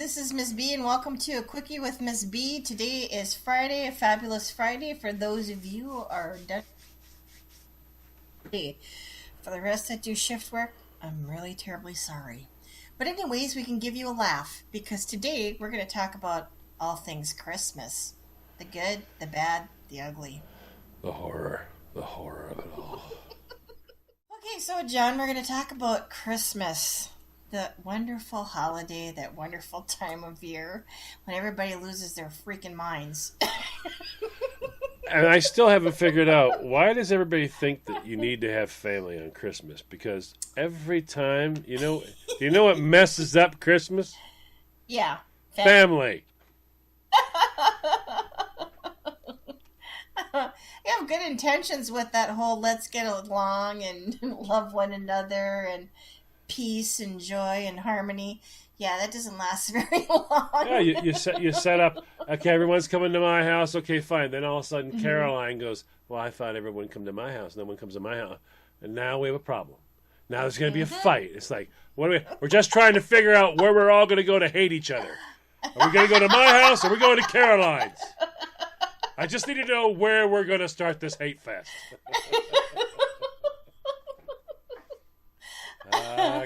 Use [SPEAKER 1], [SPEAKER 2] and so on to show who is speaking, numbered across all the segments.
[SPEAKER 1] this is Ms. B, and welcome to a Quickie with Ms. B. Today is Friday, a fabulous Friday for those of you who are done. For the rest that do shift work, I'm really terribly sorry. But anyways, we can give you a laugh, because today we're going to talk about all things Christmas. The good, the bad, the ugly.
[SPEAKER 2] The horror of it all.
[SPEAKER 1] Okay, so John, we're going to talk about Christmas. The wonderful holiday, that wonderful time of year when everybody loses their freaking minds.
[SPEAKER 2] And I still haven't figured out, why does everybody think that you need to have family on Christmas? Because every time, you know what messes up Christmas?
[SPEAKER 1] Yeah.
[SPEAKER 2] Family.
[SPEAKER 1] You have good intentions with that whole let's get along and love one another and peace and joy and harmony. Yeah, that doesn't last very long.
[SPEAKER 2] Yeah, you set up, okay, everyone's coming to my house, okay, fine. Then all of a sudden Caroline goes, well, I thought everyone would come to my house. No one comes to my house. And now we have a problem. Now there's going to be a fight. It's like, we're just trying to figure out where we're all going to go to hate each other. Are we going to go to my house or are we going to Caroline's? I just need to know where we're going to start this hate fest.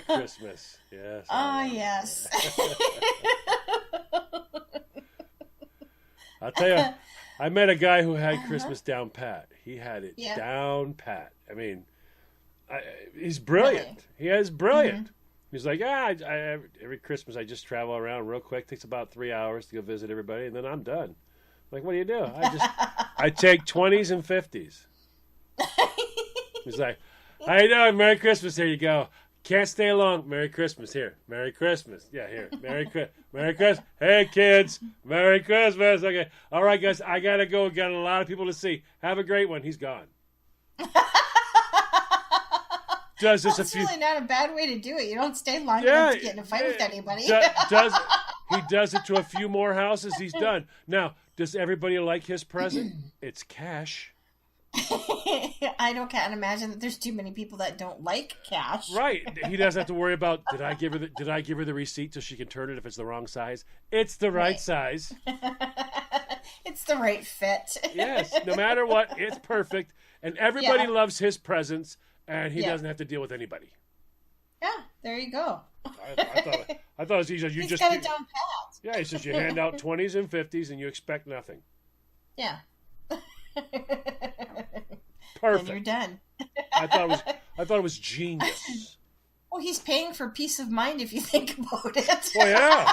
[SPEAKER 2] Christmas. Yes.
[SPEAKER 1] Yes.
[SPEAKER 2] I'll tell you, I met a guy who had Christmas down pat. He had it down pat. I mean, he's brilliant.
[SPEAKER 1] Really?
[SPEAKER 2] He is brilliant. He's like, every Christmas I just travel around real quick. Takes about 3 hours to go visit everybody, and then I'm done. I'm like, what do you do? I take 20s and 50s. He's like, how you doing? Merry Christmas. Here you go. Can't stay long. Merry Christmas. Here. Merry Christmas. Yeah, here. Merry Christmas. Hey, kids. Merry Christmas. Okay. All right, guys. I got to go. Got a lot of people to see. Have a great one. He's gone.
[SPEAKER 1] That's really not a bad way to do it. You don't stay long enough to get in a fight with anybody.
[SPEAKER 2] He does it to a few more houses. He's done. Now, does everybody like his present? It's cash.
[SPEAKER 1] I can't imagine that there's too many people that don't like cash.
[SPEAKER 2] Right. He doesn't have to worry about did I give her the receipt so she can turn it if it's the wrong size? It's the right size.
[SPEAKER 1] It's the right fit.
[SPEAKER 2] Yes. No matter what, it's perfect. And everybody loves his presents, and he doesn't have to deal with anybody.
[SPEAKER 1] Yeah, there you go.
[SPEAKER 2] I thought it was easy. You just
[SPEAKER 1] got it down pat.
[SPEAKER 2] Yeah, he says you hand out 20s and 50s and you expect nothing.
[SPEAKER 1] Yeah.
[SPEAKER 2] Perfect.
[SPEAKER 1] And you're done.
[SPEAKER 2] I thought it was genius.
[SPEAKER 1] Well, he's paying for peace of mind if you think about it.
[SPEAKER 2] Well, yeah.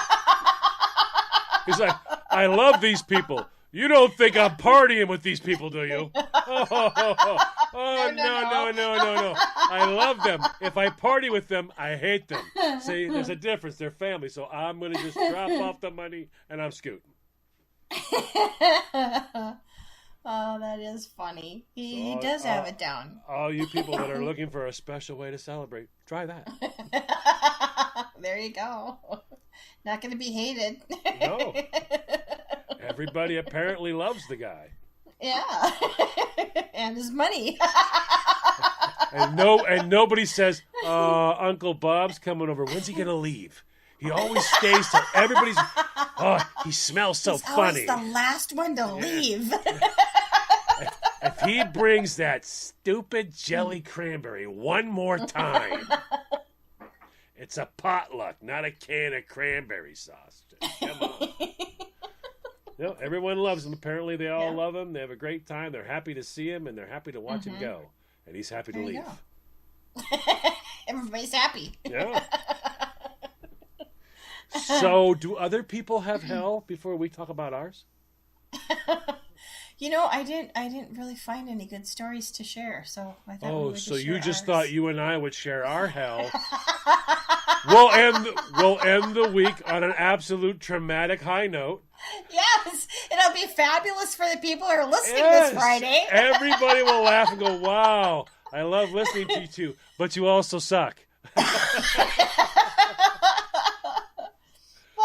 [SPEAKER 2] He's like, I love these people. You don't think I'm partying with these people, do you? No. I love them. If I party with them, I hate them. See, there's a difference. They're family. So I'm going to just drop off the money and I'm scooting.
[SPEAKER 1] Oh, that is funny. He does have it down.
[SPEAKER 2] All you people that are looking for a special way to celebrate, try that.
[SPEAKER 1] There you go. Not going to be hated.
[SPEAKER 2] No. Everybody apparently loves the guy.
[SPEAKER 1] Yeah. And his money.
[SPEAKER 2] And nobody says, Uncle Bob's coming over. When's he going to leave? He always stays till everybody's... he smells so funny.
[SPEAKER 1] He's always the last one to leave.
[SPEAKER 2] If he brings that stupid jelly cranberry one more time, it's a potluck, not a can of cranberry sauce. Just come on. Everyone loves him. Apparently, they all love him. They have a great time. They're happy to see him, and they're happy to watch him go. And he's happy to leave.
[SPEAKER 1] Everybody's happy.
[SPEAKER 2] Yeah. So, do other people have hell before we talk about ours?
[SPEAKER 1] I didn't really find any good stories to share, so I thought we would
[SPEAKER 2] so you
[SPEAKER 1] just
[SPEAKER 2] just thought you and I would share our hell. We'll end the week on an absolute traumatic high note.
[SPEAKER 1] Yes, it'll be fabulous for the people who are listening this Friday.
[SPEAKER 2] Everybody will laugh and go, "Wow, I love listening to you too, but you also suck."
[SPEAKER 1] Well,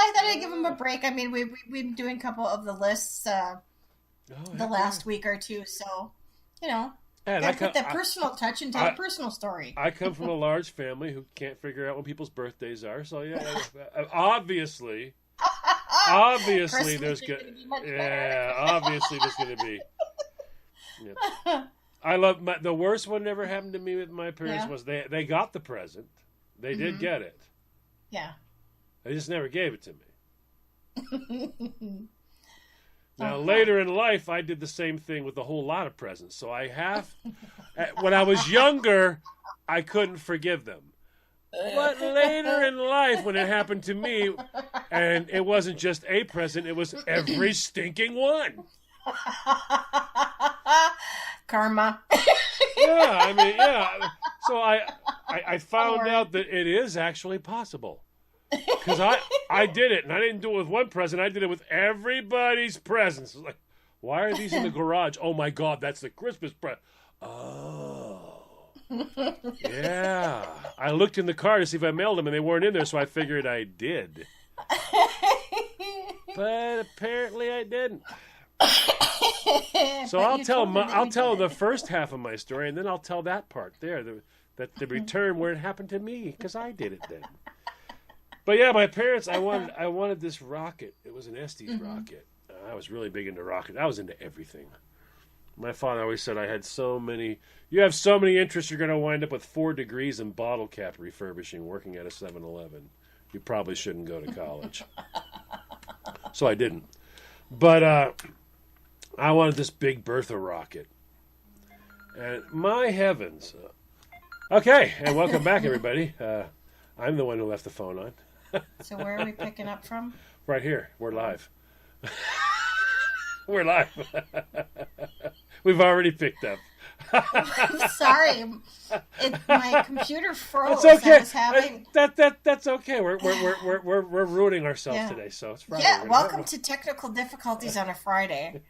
[SPEAKER 1] I thought I'd give them a break. I mean, we've been doing a couple of the lists the last week or two, so gotta put that personal touch and tell a personal story.
[SPEAKER 2] I come from a large family who can't figure out when people's birthdays are, so obviously Obviously,
[SPEAKER 1] Christmas
[SPEAKER 2] there's
[SPEAKER 1] is
[SPEAKER 2] good.
[SPEAKER 1] gonna be much better.
[SPEAKER 2] Yeah, obviously, there's going to be. Yeah. I love the worst one that ever happened to me with my parents
[SPEAKER 1] Yeah.
[SPEAKER 2] was they got the present. They did get it.
[SPEAKER 1] Yeah.
[SPEAKER 2] They just never gave it to me. Now,
[SPEAKER 1] Uh-huh.
[SPEAKER 2] later in life, I did the same thing with a whole lot of presents. So I have, when I was younger, I couldn't forgive them. But later in life, when it happened to me, and it wasn't just a present, it was every stinking one.
[SPEAKER 1] Karma.
[SPEAKER 2] Yeah, I mean, yeah. So I found out that it is actually possible. Because I did it, and I didn't do it with one present. I did it with everybody's presents. Like, why are these in the garage? Oh, my God, that's the Christmas present. Oh. Yeah. I looked in the car to see if I mailed them, and they weren't in there, so I figured I did. But apparently I didn't. So I'll tell the first half of my story, and then I'll tell that part there, the return where it happened to me, because I did it then. But yeah, my parents, I wanted this rocket. It was an Estes rocket. I was really big into rockets. I was into everything. My father always said I had you have so many interests, you're going to wind up with 4 degrees in bottle cap refurbishing, working at a 7-Eleven. You probably shouldn't go to college. So I didn't. But I wanted this big Bertha rocket. And my heavens. Okay, and welcome back, everybody. I'm the one who left the phone on.
[SPEAKER 1] So where are we picking up from?
[SPEAKER 2] Right here. We're live. We're live. We've already picked up.
[SPEAKER 1] I'm sorry. My computer froze.
[SPEAKER 2] It's okay.
[SPEAKER 1] I was having...
[SPEAKER 2] That's okay. We're ruining ourselves today, so it's Friday.
[SPEAKER 1] Yeah, welcome to technical difficulties on a Friday.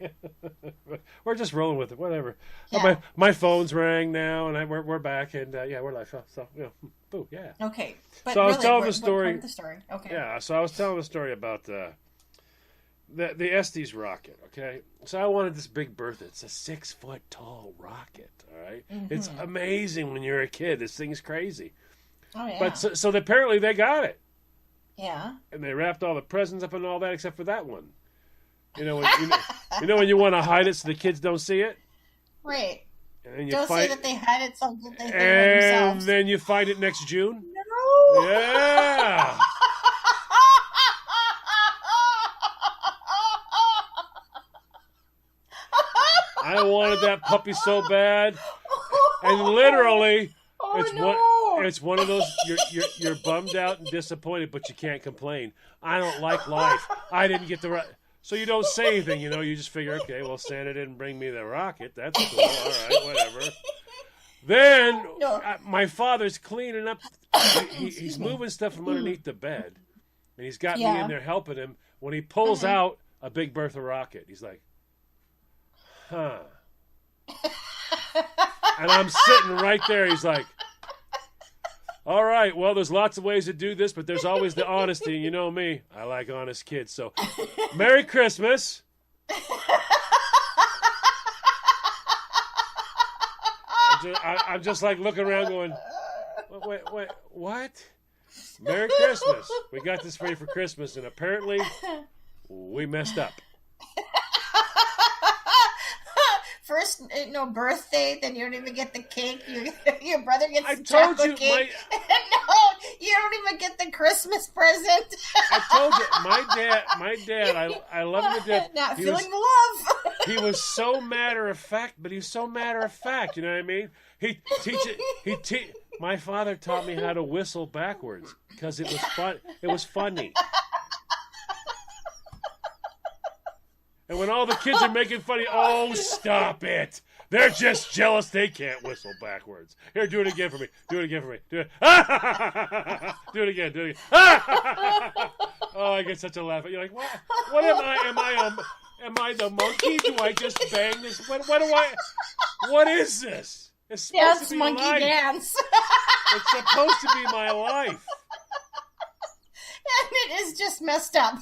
[SPEAKER 2] We're just rolling with it. Whatever.
[SPEAKER 1] Yeah.
[SPEAKER 2] My phone's rang now, and we're back, and yeah, we're live. So yeah, boo, yeah.
[SPEAKER 1] Okay, but
[SPEAKER 2] So I was
[SPEAKER 1] really,
[SPEAKER 2] telling the
[SPEAKER 1] what
[SPEAKER 2] story.
[SPEAKER 1] part of the story? Okay.
[SPEAKER 2] Yeah, so I was telling the story about the Estes rocket, okay? So I wanted this big Bertha. It's a 6-foot tall rocket, all right? It's amazing when you're a kid. This thing's crazy.
[SPEAKER 1] Oh, yeah.
[SPEAKER 2] But so apparently they got it.
[SPEAKER 1] Yeah.
[SPEAKER 2] And they wrapped all the presents up and all that except for that one. You know when you want to hide it so the kids don't see it?
[SPEAKER 1] Right.
[SPEAKER 2] And then you
[SPEAKER 1] Don't
[SPEAKER 2] find,
[SPEAKER 1] say that they had it so that they think of
[SPEAKER 2] and
[SPEAKER 1] themselves.
[SPEAKER 2] then you find it next June?
[SPEAKER 1] No!
[SPEAKER 2] Yeah! I wanted that puppy so bad, and literally, it's one of those you're bummed out and disappointed, but you can't complain. I don't like life. I didn't get the right, so you don't say anything. You just figure, okay, well, Santa didn't bring me the rocket. That's cool. All right, whatever. Then my father's cleaning up. He's moving stuff from underneath the bed, and he's got me in there helping him. When he pulls out a big Bertha rocket, he's like, huh. And I'm sitting right there. He's like, all right, well, there's lots of ways to do this, but there's always the honesty. And you know me, I like honest kids. So, Merry Christmas. I'm just like looking around going, wait, what? Merry Christmas. We got this for you for Christmas, and apparently we messed up.
[SPEAKER 1] First, birthday, then you don't even get the cake. Your brother gets the
[SPEAKER 2] told
[SPEAKER 1] chocolate
[SPEAKER 2] you,
[SPEAKER 1] cake. No, you don't even get the Christmas present.
[SPEAKER 2] I told you, my dad, I love him to death.
[SPEAKER 1] Not feeling the love.
[SPEAKER 2] He was so matter of fact, but he's so matter of fact. You know what I mean? My father taught me how to whistle backwards because it was fun. It was funny. And when all the kids are making funny, oh, stop it. They're just jealous they can't whistle backwards. Here, do it again for me. Do it again for me. Do it. Do it again. Do it again. Oh, I get such a laugh. You're like, what? What am I? Am I the monkey? Do I just bang this? What is this? It's supposed to be
[SPEAKER 1] monkey
[SPEAKER 2] life.
[SPEAKER 1] dance.
[SPEAKER 2] It's supposed to be my life.
[SPEAKER 1] And it is just messed up.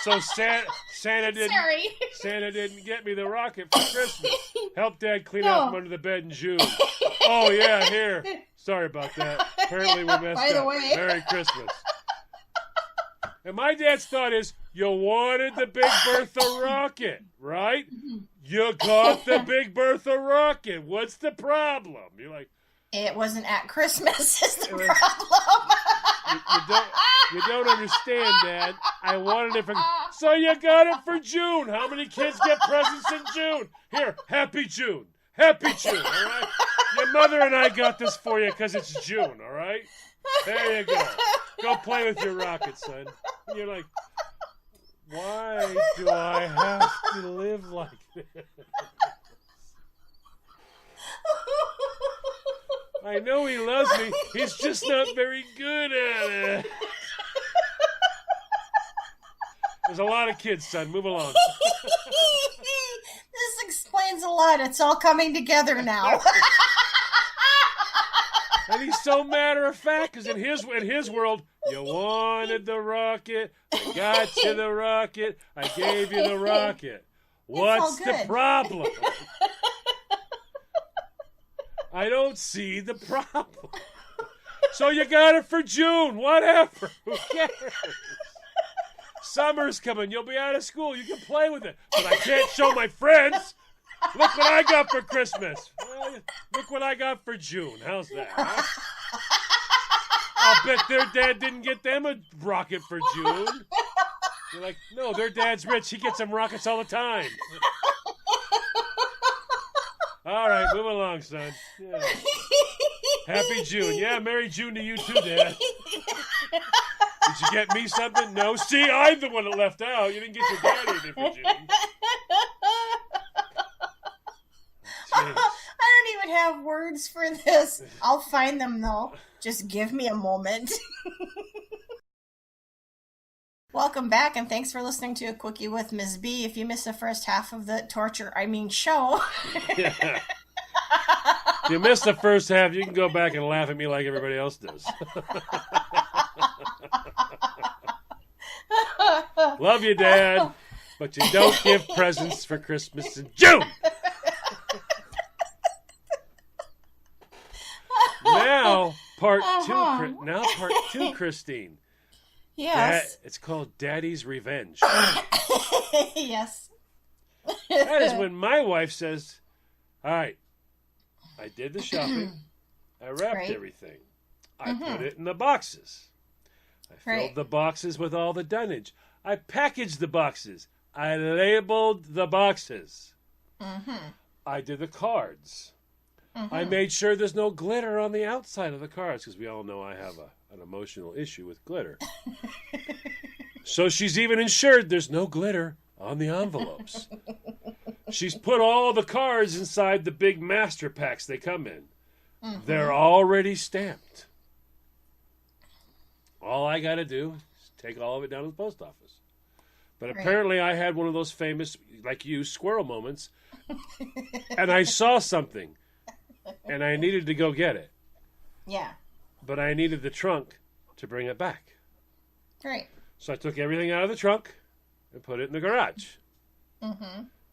[SPEAKER 2] So Santa didn't get me the rocket for Christmas. Help Dad clean out from under the bed in June. Oh yeah, here. Sorry about that. Apparently we messed
[SPEAKER 1] By the
[SPEAKER 2] up.
[SPEAKER 1] way.
[SPEAKER 2] Merry Christmas. And my dad's thought is, You wanted the Big Bertha rocket, right? You got the Big Bertha rocket. What's the problem? You're like,
[SPEAKER 1] it wasn't at Christmas is the problem.
[SPEAKER 2] you don't understand, Dad. I wanted it for... So you got it for June. How many kids get presents in June? Here, Happy June. Happy June, all right? Your mother and I got this for you because it's June, all right? There you go. Go play with your rocket, son. And you're like, why do I have to live like this? I know he loves me. He's just not very good at it. There's a lot of kids, son. Move along.
[SPEAKER 1] This explains a lot. It's all coming together now.
[SPEAKER 2] And he's so matter of fact, because in his world, you wanted the rocket, I got you the rocket, I gave you the rocket. What's the problem? I don't see the problem. So you got it for June. Whatever. Who cares? Summer's coming. You'll be out of school. You can play with it. But I can't show my friends. Look what I got for Christmas. Well, look what I got for June. How's that? Huh? I'll bet their dad didn't get them a rocket for June. You're like, no, their dad's rich. He gets them rockets all the time. All right, move along, son. Yeah. Happy June. Yeah, Merry June to you too, Dad. Did you get me something? No. See, I'm the one that left out. You didn't get your dad anything for June. Jeez.
[SPEAKER 1] I don't even have words for this. I'll find them, though. Just give me a moment. Welcome back, and thanks for listening to A Quickie with Ms. B. If you missed the first half of the show.
[SPEAKER 2] Yeah. If you missed the first half, you can go back and laugh at me like everybody else does. Love you, Dad, but you don't give presents for Christmas in June. Now, part two, Christine.
[SPEAKER 1] Yes.
[SPEAKER 2] It's called Daddy's Revenge.
[SPEAKER 1] Yes.
[SPEAKER 2] That is when my wife says, all right, I did the shopping. I wrapped everything. I put it in the boxes. I filled the boxes with all the dunnage. I packaged the boxes. I labeled the boxes. I did the cards. I made sure there's no glitter on the outside of the cards because we all know I have an emotional issue with glitter. So she's even ensured there's no glitter on the envelopes. She's put all the cards inside the big master packs they come in. They're already stamped. All I got to do is take all of it down to the post office. But apparently I had one of those famous, like you, squirrel moments. And I saw something. And I needed to go get it.
[SPEAKER 1] Yeah.
[SPEAKER 2] But I needed the trunk to bring it back.
[SPEAKER 1] Great.
[SPEAKER 2] So I took everything out of the trunk and put it in the garage.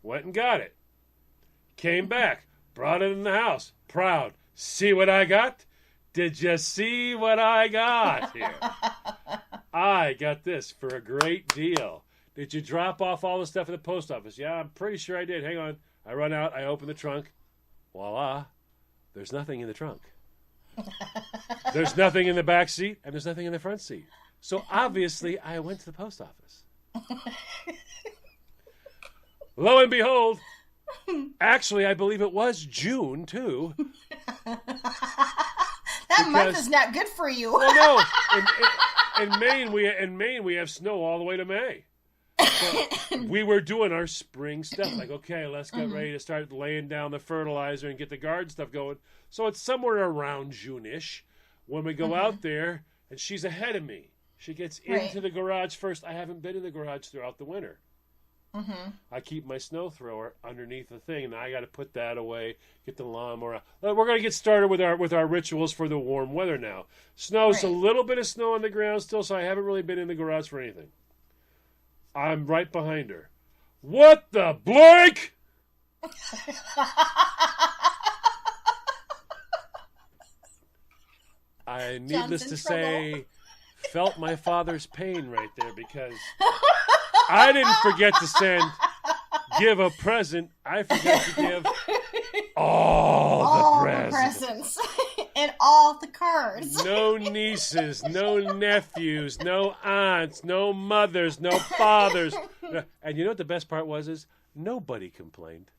[SPEAKER 2] Went and got it. Came back. Brought it in the house. Proud. See what I got? Did you see what I got here? I got this for a great deal. Did you drop off all the stuff at the post office? Yeah, I'm pretty sure I did. Hang on. I run out. I open the trunk. Voila. There's nothing in the trunk. There's nothing in the back seat, and there's nothing in the front seat. So obviously, I went to the post office. Lo and behold, actually, I believe it was June, too.
[SPEAKER 1] That month is not good for you.
[SPEAKER 2] Well, no. In Maine, we have snow all the way to May. So we were doing our spring stuff. Like, okay, let's get ready to start laying down the fertilizer and get the garden stuff going. So it's somewhere around June-ish when we go out there, and she's ahead of me. She gets into the garage first. I haven't been in the garage throughout the winter. I keep my snow thrower underneath the thing, and I got to put that away, get the lawnmower out. We're going to get started with our rituals for the warm weather now. Snow's a little bit of snow on the ground still, so I haven't really been in the garage for anything. I'm right behind her. What the blank? I, needless to say, felt my father's pain right there because I didn't forget to give a present. I forgot to give all the presents.
[SPEAKER 1] And all the cards.
[SPEAKER 2] No nieces, no nephews, no aunts, no mothers, no fathers. And you know what the best part was is nobody complained.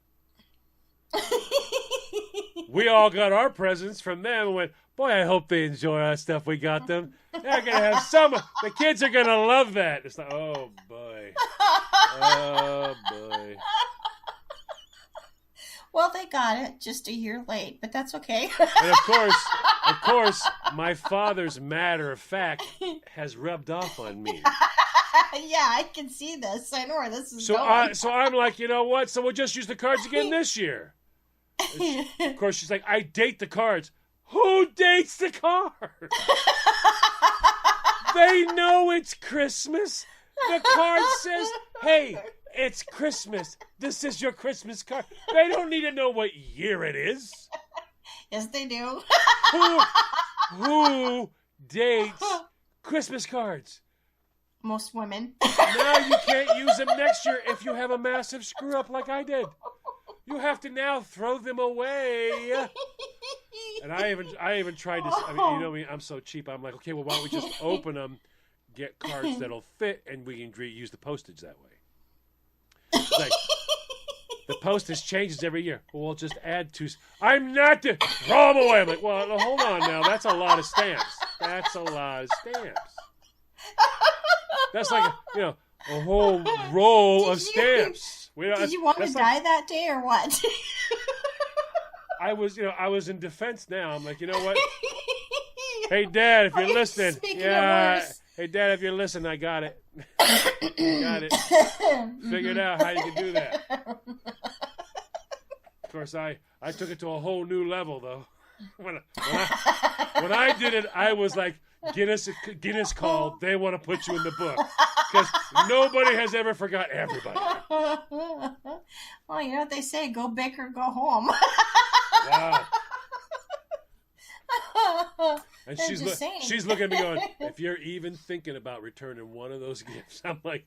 [SPEAKER 2] We all got our presents from them and went, boy, I hope they enjoy our stuff we got them. They're going to have some. The kids are going to love that. It's like, oh, boy. Oh, boy.
[SPEAKER 1] Well, they got it just a year late, but that's okay.
[SPEAKER 2] And of course, my father's matter of fact has rubbed off on me.
[SPEAKER 1] Yeah, I can see this. I know where this is going.
[SPEAKER 2] So I'm like, you know what? So we'll just use the cards again this year. Of course, she's like, I date the cards. Who dates the cards? They know it's Christmas. The card says, hey, it's Christmas. This is your Christmas card. They don't need to know what year it is.
[SPEAKER 1] Yes, they do.
[SPEAKER 2] Who dates Christmas cards?
[SPEAKER 1] Most women.
[SPEAKER 2] Now you can't use them next year if you have a massive screw up like I did. You have to now throw them away. And I even tried to. I mean, you know me, I'm so cheap. I'm like, okay, well, why don't we just open them, get cards that'll fit, and we can use the postage that way. It's like, the postage changes every year. Well, we'll just add two. I'm not to throw them away. I'm like, well, hold on now. That's a lot of stamps. That's a lot of stamps. That's like a whole roll of stamps.
[SPEAKER 1] Did you want to die that day or what?
[SPEAKER 2] I was in defense now. I'm like, you know what? Hey, Dad, if you're listening. Hey, Dad, if you're listening, I got it. Got it. Figured out how you can do that. Of course, I took it to a whole new level, though. When I did it, I was like, Guinness called. They want to put you in the book. Because nobody has ever forgot everybody.
[SPEAKER 1] Well, you know what they say, go big or go home.
[SPEAKER 2] Wow. And she's looking at me going, if you're even thinking about returning one of those gifts. I'm like,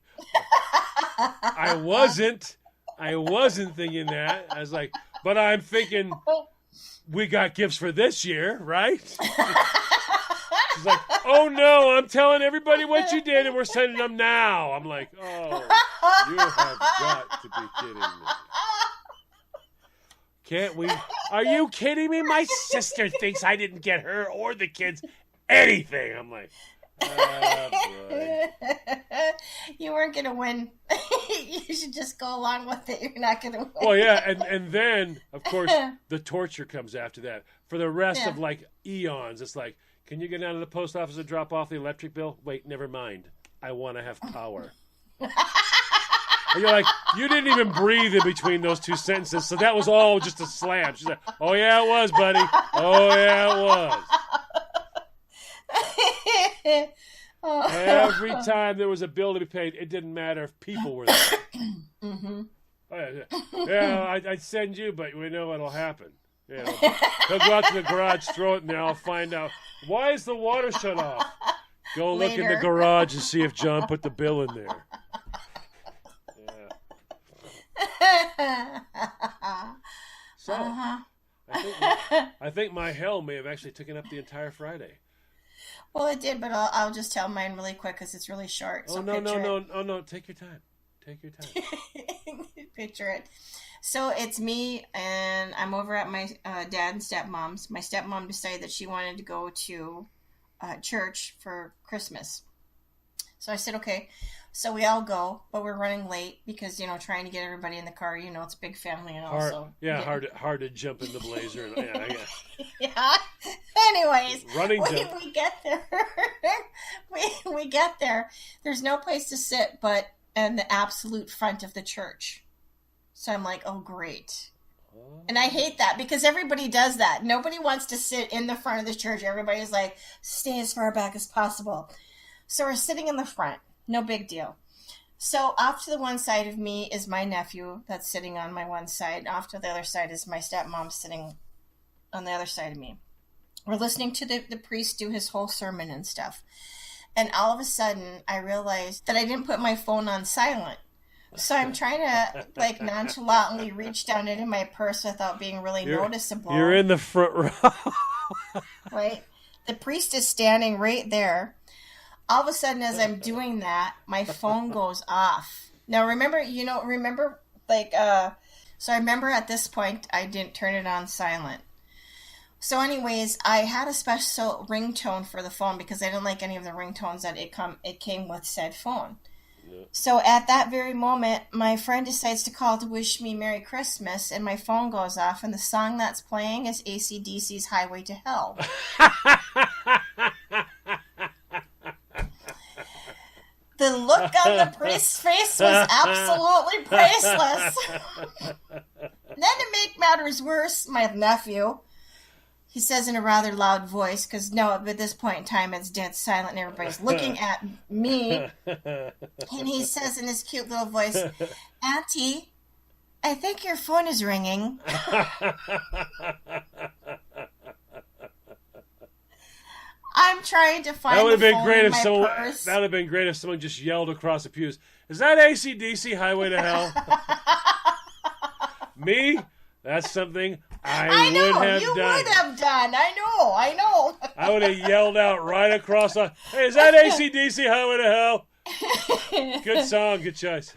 [SPEAKER 2] I wasn't thinking that. I was like, but I'm thinking we got gifts for this year, right? She's like, oh no, I'm telling everybody what you did and we're sending them now. I'm like, oh, you have got to be kidding me. Can't we? Are you kidding me? My sister thinks I didn't get her or the kids anything. I'm like, oh boy.
[SPEAKER 1] You weren't going to win. You should just go along with it. You're not going to win.
[SPEAKER 2] Well, yeah, and then, of course, the torture comes after that. For the rest of, like, eons, it's like, can you get down to the post office and drop off the electric bill? Wait, never mind. I want to have power. And you're like, you didn't even breathe in between those two sentences, so that was all just a slam. She's like, oh, yeah, it was, buddy. Oh, yeah, it was. Every time there was a bill to be paid, it didn't matter if people were there.
[SPEAKER 1] Mm-hmm.
[SPEAKER 2] Yeah, I'd send you, but we know what'll happen. You know, he'll go out to the garage, throw it in there, I'll find out. Why is the water shut off? Go look in the garage and see if John put the bill in there. So, I think my hell may have actually taken up the entire Friday.
[SPEAKER 1] Well, it did, but I'll just tell mine really quick because it's really short.
[SPEAKER 2] Oh,
[SPEAKER 1] so
[SPEAKER 2] no. Take your time. Take your time.
[SPEAKER 1] Picture it. So it's me, and I'm over at my dad and stepmom's. My stepmom decided that she wanted to go to church for Christmas. So I said, okay. So we all go, but we're running late because, trying to get everybody in the car, it's a big family and all.
[SPEAKER 2] Hard to jump in the Blazer. And,
[SPEAKER 1] yeah. Anyways,
[SPEAKER 2] jump.
[SPEAKER 1] We get there. we get there. There's no place to sit but in the absolute front of the church. So I'm like, oh, great. And I hate that because everybody does that. Nobody wants to sit in the front of the church. Everybody's like, stay as far back as possible. So we're sitting in the front. No big deal. So off to the one side of me is my nephew that's sitting on my one side. Off to the other side is my stepmom sitting on the other side of me. We're listening to the priest do his whole sermon and stuff. And all of a sudden, I realized that I didn't put my phone on silent. So I'm trying to, like, nonchalantly reach down into my purse without being really noticeable.
[SPEAKER 2] You're in the front row.
[SPEAKER 1] Right? The priest is standing right there. All of a sudden, as I'm doing that, my phone goes off. Now, remember, so I remember at this point, I didn't turn it on silent. So anyways, I had a special ringtone for the phone because I didn't like any of the ringtones that it came with said phone. Yeah. So at that very moment, my friend decides to call to wish me Merry Christmas, and my phone goes off, and the song that's playing is AC/DC's Highway to Hell. The look on the priest's face was absolutely priceless. And then to make matters worse, my nephew, he says in a rather loud voice, because at this point in time it's dead silent and everybody's looking at me. And he says in his cute little voice, Auntie, I think your phone is ringing. I'm trying to find the phone in my purse.
[SPEAKER 2] That would have been great if someone just yelled across the pews, is that AC/DC Highway to Hell? Me? That's something I would have done.
[SPEAKER 1] You would have done. I know.
[SPEAKER 2] I would have yelled out right across the... Hey, is that AC/DC Highway to Hell? Good song. Good choice.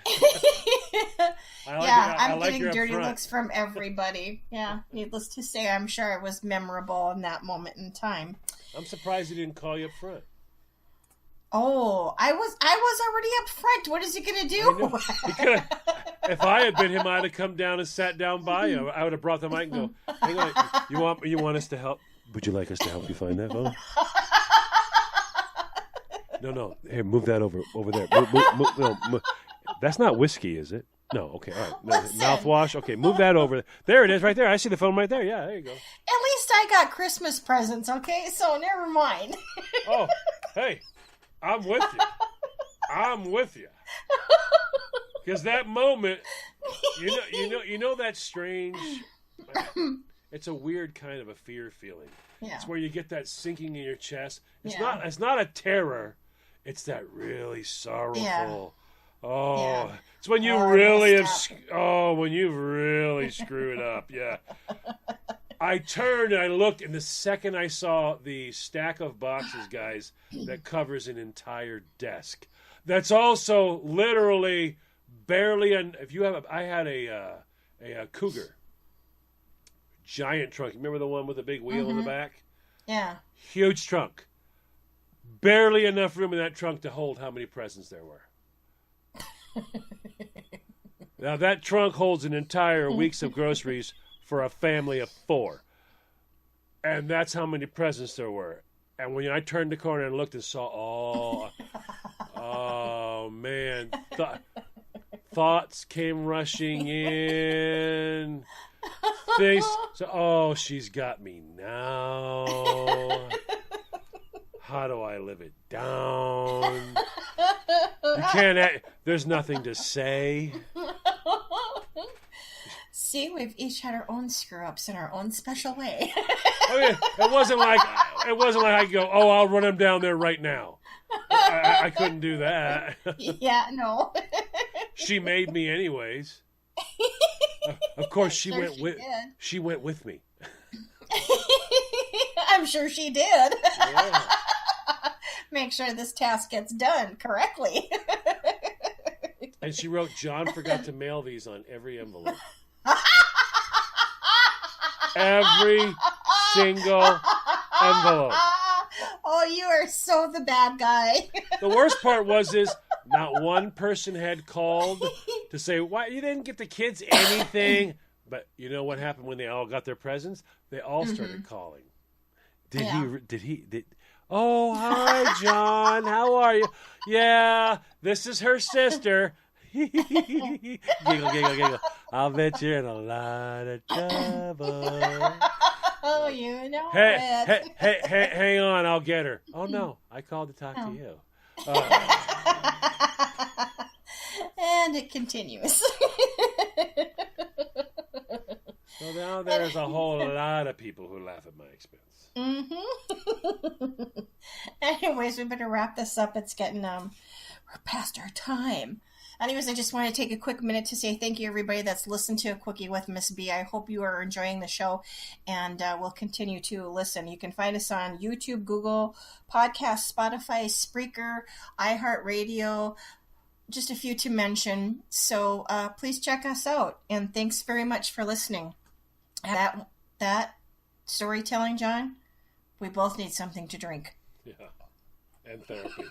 [SPEAKER 1] I'm getting dirty looks from everybody. Yeah, needless to say, I'm sure it was memorable in that moment in time.
[SPEAKER 2] I'm surprised he didn't call you up front.
[SPEAKER 1] Oh, I was already up front. What is he going to do?
[SPEAKER 2] If I had been him, I'd have come down and sat down by you. I would have brought the mic and go, hang on, you want us to help? Would you like us to help you find that phone? No. Here, move that over there. Move. That's not whiskey, is it? No, okay, all right. No, mouthwash, okay, move that over. There it is, right there. I see the phone right there. Yeah, there you go.
[SPEAKER 1] At least I got Christmas presents, okay? So never mind.
[SPEAKER 2] Oh, hey, I'm with you. Because that moment, you know that strange. It's a weird kind of a fear feeling. Yeah. It's where you get that sinking in your chest. It's not a terror. It's that really sorrowful. Yeah. Oh, yeah. It's when you when you've really screwed up. Yeah. I turned and I looked, and the second I saw the stack of boxes, guys, that covers an entire desk, that's also literally barely. I had a Cougar, giant trunk. Remember the one with the big wheel in the back? Yeah. Huge trunk. Barely enough room in that trunk to hold how many presents there were. Now that trunk holds an entire week's of groceries for a family of 4, and that's how many presents there were. And when I turned the corner and looked and saw, oh man, thoughts came rushing in. She's got me now. How do I live it down? You can't. There's nothing to say.
[SPEAKER 1] See, we've each had our own screw-ups in our own special way.
[SPEAKER 2] It wasn't like I could go, oh, I'll run him down there right now. I couldn't do that.
[SPEAKER 1] Yeah, no.
[SPEAKER 2] She made me anyways. Of course, she went with me.
[SPEAKER 1] I'm sure she did.
[SPEAKER 2] Yeah.
[SPEAKER 1] Make sure this task gets done correctly.
[SPEAKER 2] And she wrote, John forgot to mail these on every envelope. Every single envelope.
[SPEAKER 1] Oh, you are so the bad guy.
[SPEAKER 2] The worst part is not one person had called to say, why you didn't get the kids anything. But you know what happened when they all got their presents? They all started calling. Oh, hi, John. How are you? Yeah, this is her sister. Giggle. I'll bet you're in a lot of trouble.
[SPEAKER 1] Oh, you know
[SPEAKER 2] it. Hey, hang on. I'll get her. Oh, no. I called to talk to you.
[SPEAKER 1] And it continues.
[SPEAKER 2] So now there's a whole lot of people who laugh at my expense.
[SPEAKER 1] Mm-hmm. Anyways, we better wrap this up. It's getting we're past our time. Anyways, I just want to take a quick minute to say thank you, everybody that's listened to a Quickie with Mz B. I hope you are enjoying the show, and will continue to listen. You can find us on YouTube, Google Podcasts, Spotify, Spreaker, iHeartRadio, just a few to mention. So please check us out, and thanks very much for listening. That storytelling, John, we both need something to drink.
[SPEAKER 2] Yeah, and therapy.